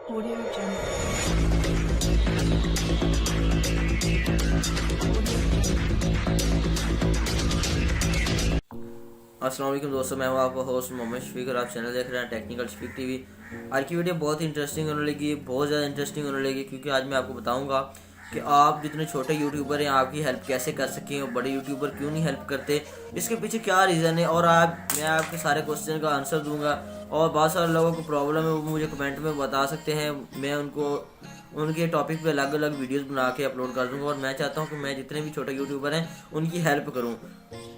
Audio Jungle. अस्सलाम वालेकुम दोस्तों, मैं हूं आपका होस्ट मोहम्मद शफीक और आप चैनल देख रहे हैं टेक्निकल शफीक टीवी। आज की वीडियो बहुत ही इंटरेस्टिंग होने लगी, बहुत ज़्यादा इंटरेस्टिंग होने लगी, क्योंकि आज मैं आपको बताऊंगा कि आप जितने छोटे यूट्यूबर हैं आपकी हेल्प कैसे कर सकें और बड़े यूट्यूबर क्यों नहीं हेल्प करते, इसके पीछे क्या रीज़न है। और मैं आपके सारे क्वेश्चन का आंसर दूंगा। और बहुत सारे लोगों को प्रॉब्लम है, वो मुझे कमेंट में बता सकते हैं, मैं उनको उनके टॉपिक पे अलग अलग वीडियोस बना के अपलोड कर दूंगा। और मैं चाहता हूं कि मैं जितने भी छोटे यूट्यूबर हैं उनकी हेल्प करूं,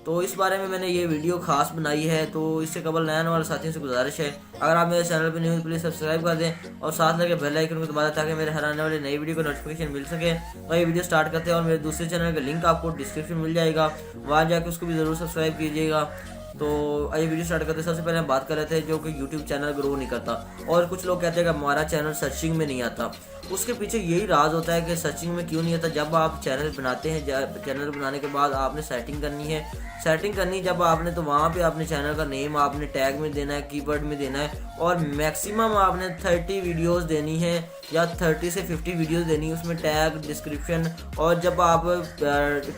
तो इस बारे में मैंने ये वीडियो खास बनाई है। तो इससे कबल नए आने वाले साथियों से गुजारिश है, अगर आप मेरे चैनल पर न्यू प्लीज़ सब्सक्राइब कर दें और साथ लगे बेल आइकन को दबा दें ताकि मेरे हर आने वाली नई वीडियो को नोटिफिकेशन मिल सके। और ये वीडियो स्टार्ट करते हैं, और मेरे दूसरे चैनल का लिंक आपको डिस्क्रिप्शन मिल जाएगा, वहाँ जाकर उसको भी ज़रूर सब्सक्राइब कीजिएगा। तो आइए वीडियो स्टार्ट करते हैं। सबसे पहले हम बात कर रहे थे जो कि यूट्यूब चैनल ग्रो नहीं करता, और कुछ लोग कहते हैं कि हमारा चैनल सर्चिंग में नहीं आता। उसके पीछे यही राज होता है कि सर्चिंग में क्यों नहीं आता। जब आप चैनल बनाते हैं, चैनल बनाने के बाद आपने सेटिंग करनी जब आपने, तो वहाँ पे आपने चैनल का नेम आपने टैग में देना है, कीवर्ड में देना है, और मैक्सिमम आपने 30 वीडियोस देनी है या 30 से 50 वीडियोस देनी है, उसमें टैग, डिस्क्रिप्शन। और जब आप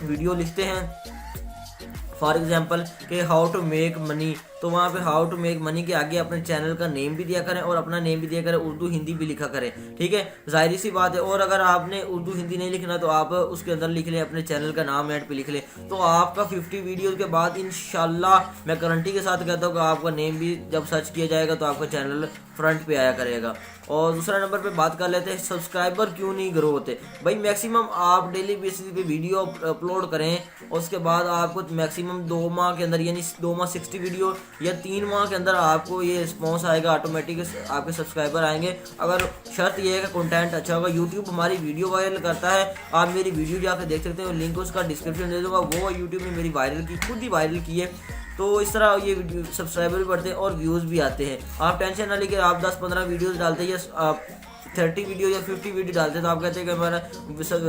वीडियो लिखते हैं फॉर एग्जाम्पल कि हाउ टू मेक मनी, तो वहाँ पे हाउ टू मेक मनी के आगे अपने चैनल का नेम भी दिया करें और अपना नेम भी दिया करें, उर्दू हिंदी भी लिखा करें, ठीक है, जाहिर सी बात है। और अगर आपने उर्दू हिंदी नहीं लिखना तो आप उसके अंदर लिख लें, अपने चैनल का नाम ऐड पे लिख लें, तो आपका 50 वीडियो के बाद इंशाल्लाह मैं गारंटी के साथ कहता हूँ कि आपका नेम भी जब सर्च किया जाएगा तो आपका चैनल फ्रंट पे आया करेगा। और दूसरा नंबर पे बात कर लेते हैं सब्सक्राइबर क्यों नहीं ग्रो होते। भाई मैक्सिमम आप डेली बेसिस पे वीडियो अपलोड करें, और उसके बाद आपको मैक्सिमम 2 माह के अंदर, यानी 2 माह 60 वीडियो या 3 माह के अंदर आपको ये रिस्पॉन्स आएगा, ऑटोमेटिक आपके सब्सक्राइबर आएंगे। अगर शर्त ये है कि कंटेंट अच्छा होगा। यूट्यूब हमारी वीडियो वायरल करता है, आप मेरी वीडियो जाकर देख सकते हो, लिंक उसका डिस्क्रिप्शन दे दूँगा, वो यूट्यूब ने मेरी वायरल की, खुद ही वायरल की है। तो इस तरह ये सब्सक्राइबर भी बढ़ते हैं और व्यूज़ भी आते हैं। आप टेंशन ना लीजिए, आप 10-15 वीडियोस डालते हैं या आप 30 वीडियो या 50 वीडियो डालते हैं, तो आप कहते हैं कि हमारा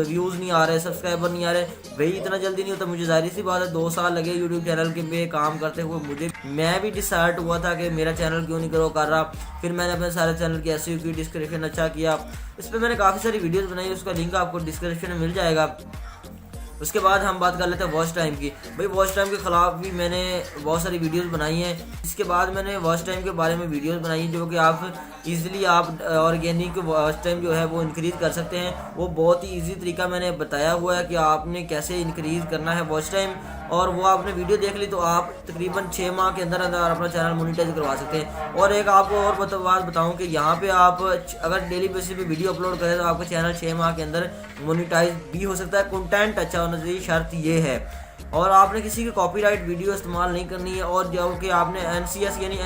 व्यूज़ नहीं आ रहे, सब्सक्राइबर नहीं आ रहे। भाई इतना जल्दी नहीं होता, मुझे जाहिर सी बात है 2 साल लगे यूट्यूब चैनल के पे काम करते हुए मुझे। मैं भी डिसाइड हुआ था कि मेरा चैनल क्यों नहीं ग्रो कर रहा। फिर मैंने अपने सारे चैनल की SEO की डिस्क्रिप्शन अच्छा किया, इस पर मैंने काफ़ी सारी वीडियोज़ बनाई, उसका लिंक आपको डिस्क्रिप्शन में मिल जाएगा। उसके बाद हम बात कर लेते हैं वॉच टाइम की। भाई वॉच टाइम के ख़िलाफ़ भी मैंने बहुत सारी वीडियोस बनाई हैं। इसके बाद मैंने वॉच टाइम के बारे में वीडियोस बनाई हैं, जो कि आप इजीली आप ऑर्गेनिक वॉच टाइम जो है वो इंक्रीज़ कर सकते हैं। वो बहुत ही इजी तरीका मैंने बताया हुआ है कि आपने कैसे इंक्रीज़ करना है वॉच टाइम, और वो आपने वीडियो देख ली तो आप तकरीबन 6 माह के अंदर अंदर अपना चैनल मोनेटाइज करवा सकते हैं। और एक आपको और बात बताऊँ कि यहाँ पे आप अगर डेली बेसिस पे वीडियो अपलोड करें तो आपका चैनल 6 माह के अंदर मोनेटाइज भी हो सकता है। कंटेंट अच्छा होना चाहिए, शर्त ये है। और आपने किसी की कॉपीराइट वीडियो इस्तेमाल नहीं करनी है, और जो कि आपने NCS यानी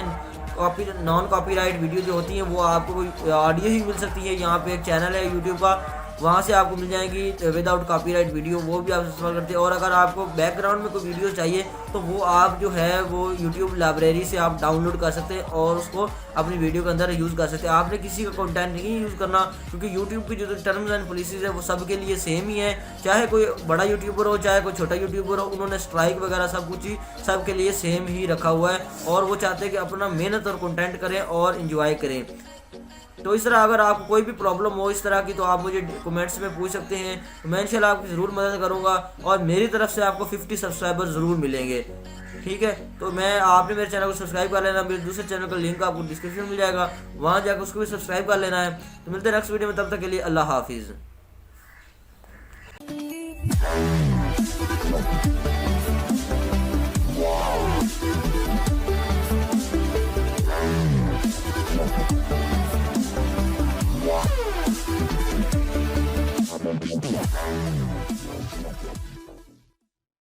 नॉन कॉपीराइट वीडियो जो होती हैं वो आपको कोई ऑडियो ही मिल सकती है। यहाँ पे एक चैनल है यूट्यूब का, वहाँ से आपको मिल जाएंगी विदाउट कॉपीराइट वीडियो, वो भी आप इस्तेमाल करते हैं। और अगर आपको बैकग्राउंड में कोई वीडियो चाहिए तो वो आप जो है वो यूट्यूब लाइब्रेरी से आप डाउनलोड कर सकते हैं और उसको अपनी वीडियो के अंदर यूज़ कर सकते हैं। आपने किसी का कंटेंट नहीं यूज़ करना, क्योंकि यूट्यूब की जो टर्म्स एंड पॉलिसीज़ है वो सबके लिए सेम ही है, चाहे कोई बड़ा यूट्यूबर हो चाहे कोई छोटा यूट्यूबर हो। उन्होंने स्ट्राइक वगैरह सब कुछ ही सबके लिए सेम ही रखा हुआ है, और वो चाहते हैं कि अपना मेहनत और कंटेंट करें और इन्जॉय करें। तो इस तरह अगर आपको कोई भी प्रॉब्लम हो इस तरह की, तो आप मुझे कमेंट्स में पूछ सकते हैं, तो मैं इंशाल्लाह आपकी ज़रूर मदद करूंगा, और मेरी तरफ से आपको 50 सब्सक्राइबर ज़रूर मिलेंगे, ठीक है। तो आपने मेरे चैनल को सब्सक्राइब कर लेना, मेरे दूसरे चैनल का लिंक आपको डिस्क्रिप्शन में मिल जाएगा, वहाँ जाकर उसको भी सब्सक्राइब कर लेना है। तो मिलते हैं नेक्स्ट वीडियो में, तब तक के लिए अल्लाह हाफिज़।